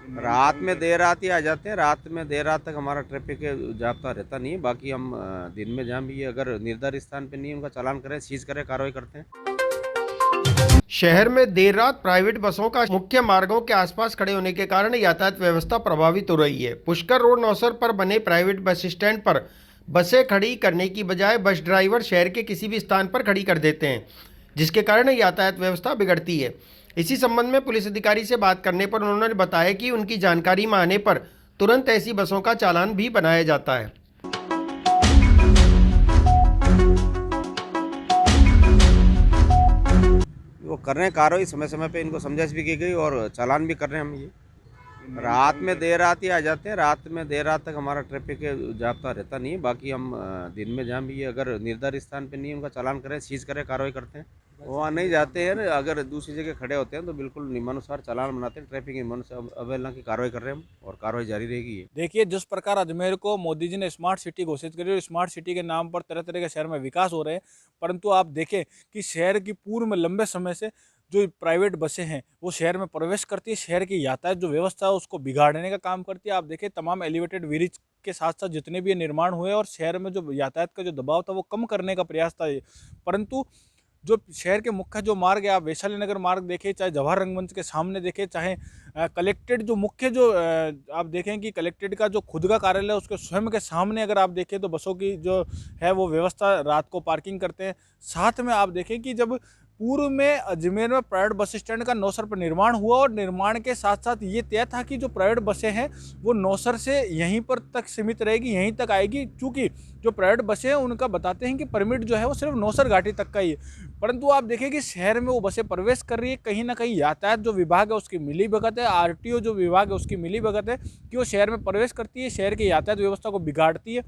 रात में देर रात ही आ जाते हैं। रात में देर रात तक हमारा ट्रैफिक जाप्ता रहता नहीं है। बाकी हम दिन में जहाँ भी अगर निर्धारित स्थान पे नहीं उनका चालान करें, सीज करें, कार्रवाई करते हैं। शहर में देर रात प्राइवेट बसों का मुख्य मार्गों के आसपास खड़े होने के कारण यातायात व्यवस्था प्रभावित हो रही है। पुष्कर रोड नौसर पर बने प्राइवेट बस स्टैंड पर बसें खड़ी करने की बजाय बस ड्राइवर शहर के किसी भी स्थान पर खड़ी कर देते हैं, जिसके कारण यातायात व्यवस्था बिगड़ती है। इसी संबंध में पुलिस अधिकारी से बात करने पर उन्होंने बताया कि उनकी जानकारी में आने पर तुरंत ऐसी बसों का चालान भी बनाया जाता है। वो कर रहे हैं कार्रवाई, समय समय पे इनको समझाइश भी की गई और चालान भी कर रहे हैं हम। ये रात में देर रात ही आ जाते हैं। रात में देर रात तक हमारा ट्रैफिक जाप्ता रहता नहीं है। बाकी हम दिन में जहाँ भी अगर निर्धारित स्थान पे नहीं उनका चालान करें, सीज करें, कार्रवाई करते हैं। वहाँ नहीं जाते हैं। अगर दूसरी जगह खड़े होते हैं तो बिल्कुल नियमानुसार चालान बनाते हैं। ट्रैफिक नियमों से अवहेलना की कार्रवाई कर रहे हैं हम और कार्रवाई जारी रहेगी। देखिए, जिस प्रकार अजमेर को मोदी जी ने स्मार्ट सिटी घोषित करी और स्मार्ट सिटी के नाम पर तरह तरह के शहर में विकास हो रहे हैं, परंतु आप देखें कि शहर की पूर्व में लंबे समय से जो प्राइवेट बसें हैं वो शहर में प्रवेश करती है, शहर की यातायात जो व्यवस्था है उसको बिगाड़ने का काम करती है। आप देखें, तमाम एलिवेटेड ब्रिज के साथ साथ जितने भी ये निर्माण हुए और शहर में जो यातायात का जो दबाव था वो कम करने का प्रयास था, परंतु जो शहर के मुख्य जो मार्ग है, आप वैशाली नगर मार्ग देखें, चाहे जवाहर रंगमंच के सामने देखें, चाहे कलेक्ट्रेट जो मुख्य जो आप देखें कि कलेक्ट्रेट का जो खुद का कार्यालय है उसके स्वयं के सामने अगर आप देखें तो बसों की जो है वो व्यवस्था रात को पार्किंग करते हैं। साथ में आप देखें कि जब पूर्व में अजमेर में प्राइवेट बस स्टैंड का नौसर पर निर्माण हुआ और निर्माण के साथ साथ ये तय था कि जो प्राइवेट बसें हैं वो नौसर से यहीं पर तक सीमित रहेगी, यहीं तक आएगी, क्योंकि जो प्राइवेट बसें हैं उनका बताते हैं कि परमिट जो है वो सिर्फ नौसर घाटी तक का ही है। परंतु आप देखें कि शहर में वो बसें प्रवेश कर रही है, कहीं ना कहीं यातायात जो विभाग है उसकी मिली भगत है, आरटीओ जो विभाग है उसकी मिली भगत है कि वो शहर में प्रवेश करती है, शहर की यातायात व्यवस्था को बिगाड़ती है।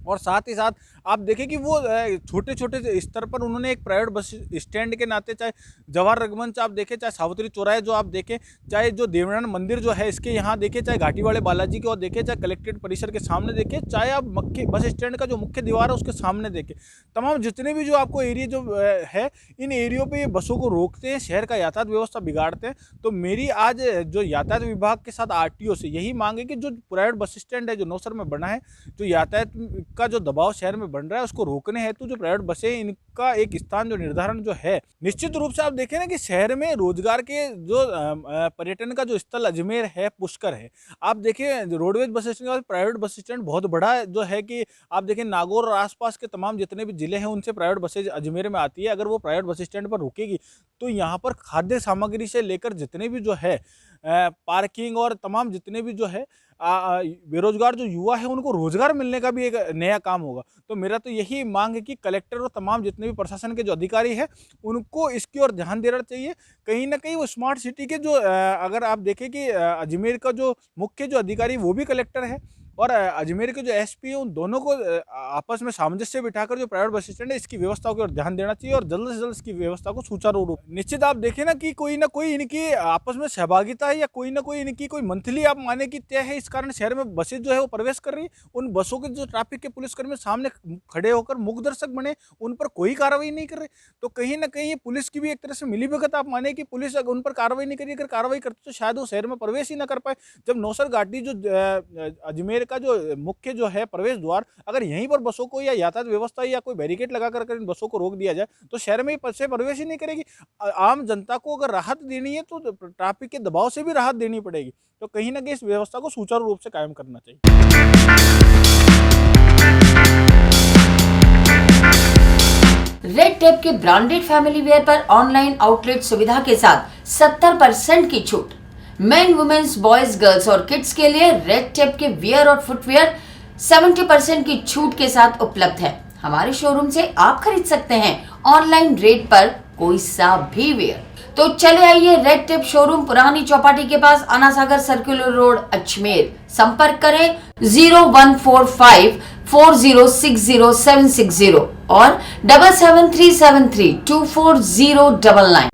और साथ ही साथ आप देखें कि वो छोटे छोटे स्तर पर उन्होंने एक प्राइवेट बस स्टैंड के नाते, चाहे जवाहर रंगमंच आप देखें, चाहे सावित्री चौराहे जो आप देखें, चाहे जो देवनारायण मंदिर जो है इसके यहाँ देखें, चाहे घाटी वाले बालाजी की और देखें, चाहे कलेक्ट्रेट परिसर के सामने देखें, चाहे आप मुख्य बस स्टैंड का जो मुख्य दीवार है उसके सामने देखें, तमाम जितने भी जो आपको एरिया जो है इन एरियो पे ये बसों को रोकते हैं, शहर का यातायात व्यवस्था बिगाड़ते हैं। तो मेरी आज जो यातायात विभाग के साथ आरटीओ से यही मांग है कि जो प्राइवेट बस स्टैंड है जो नौसर में बना है, जो यातायात का जो दबाव शहर में बन रहा है उसको रोकने हेतु जो प्राइवेट बसें इनका एक स्थान जो निर्धारण जो है, निश्चित रूप से आप देखें ना कि शहर में रोजगार के जो पर्यटन का जो स्थल अजमेर है, पुष्कर है। आप देखें रोडवेज बस स्टैंड के बाद प्राइवेट बस स्टैंड बहुत बड़ा जो है कि आप देखें नागौर और आसपास के तमाम जितने भी जिले हैं उनसे प्राइवेट बसें अजमेर में आती है। अगर वो प्राइवेट बस स्टैंड पर रुकेगी तो यहाँ पर खाद्य सामग्री से लेकर जितने भी जो है पार्किंग और तमाम जितने भी जो है बेरोजगार जो युवा है उनको रोजगार मिलने का भी एक नया काम होगा। तो मेरा तो यही मांग है कि कलेक्टर और तमाम जितने भी प्रशासन के जो अधिकारी हैं उनको इसकी ओर ध्यान देना चाहिए। कहीं ना कहीं वो स्मार्ट सिटी के जो अगर आप देखें कि अजमेर का जो मुख्य जो अधिकारी वो भी कलेक्टर है और अजमेर के जो एसपी है उन दोनों को आपस में सामंजस्य बिठाकर जो प्राइवेट बस स्टैंड है इसकी व्यवस्था की ओर ध्यान देना चाहिए और जल्द से जल्द इसकी व्यवस्था को सुचारू रूप निश्चित आप देखें ना कि कोई ना कोई इनकी आपस में सहभागिता है या कोई ना कोई इनकी कोई मंथली आप माने की तय है, इस कारण शहर में बसें जो है वो प्रवेश कर रही है। उन बसों के जो ट्रैफिक के पुलिसकर्मी सामने खड़े होकर मुख दर्शक बने, उन पर कोई कार्रवाई नहीं कर रहे। तो कहीं ना कहीं पुलिस की भी एक तरह से मिली भगत आप माने कि पुलिस अगर उन पर कार्रवाई नहीं करी, अगर कार्रवाई करती तो शायद वो शहर में प्रवेश ही ना कर पाए। जब नौसर घाटी जो अजमेर का जो मुख्य जो है प्रवेश द्वार, अगर यहीं पर बसों को या यातायात व्यवस्था या कोई बैरिकेड लगाकर इन बसों को रोक दिया जाए तो शहर में बसें प्रवेश ही नहीं करेगी। आम जनता को अगर राहत देनी है तो ट्रैफिक के दबाव से भी राहत देनी पड़ेगी। तो कहीं ना कहीं इस व्यवस्था को सुचारू रूप से कायम करना चाहिए। रेड टेप के ब्रांडेड फैमिली वेयर पर ऑनलाइन आउटलेट सुविधा के साथ 70% की छूट। मेन, वुमेन्स, बॉयज, गर्ल्स और किड्स के लिए रेड टेप के वियर और फुटवेयर 70% की छूट के साथ उपलब्ध है। हमारे शोरूम से आप खरीद सकते हैं ऑनलाइन रेट पर कोई सा भी वेयर। तो चले आइए रेड टेप शोरूम, पुरानी चौपाटी के पास, आना सागर सर्कुलर रोड, अजमेर। संपर्क करें 0145 4060 और 7737324099।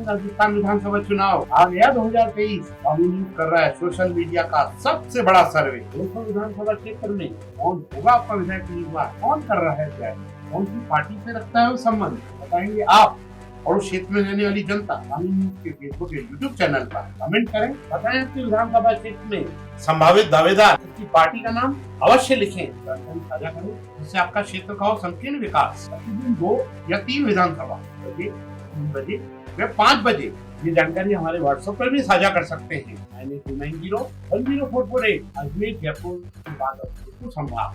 राजस्थान विधानसभा चुनाव आ गया 2023। डोमिनेट कर रहा है सोशल मीडिया का सबसे बड़ा सर्वे। 200 विधानसभा क्षेत्र में कौन होगा आपका विधायक उम्मीदवार, कौन कर रहा है तैयारी। कौन सी पार्टी से रखता है वो संबंध बताएंगे आप और उस क्षेत्र में रहने वाली जनता। ग्रामीण न्यूज के फेसबुक या यूट्यूब चैनल पर कमेंट करें, बताएं आपके विधानसभा क्षेत्र में संभावित दावेदार की पार्टी का नाम अवश्य लिखें, जानकारी साझा करें जिससे आपका क्षेत्र का हो संकीर्ण विकास। प्रतिदिन 2 या 3 विधानसभा बजे, 3 बजे या 5 बजे ये जानकारी हमारे व्हाट्सएप पर भी साझा कर सकते हैं। 9829010448 अजमेर जयपुर संभाग।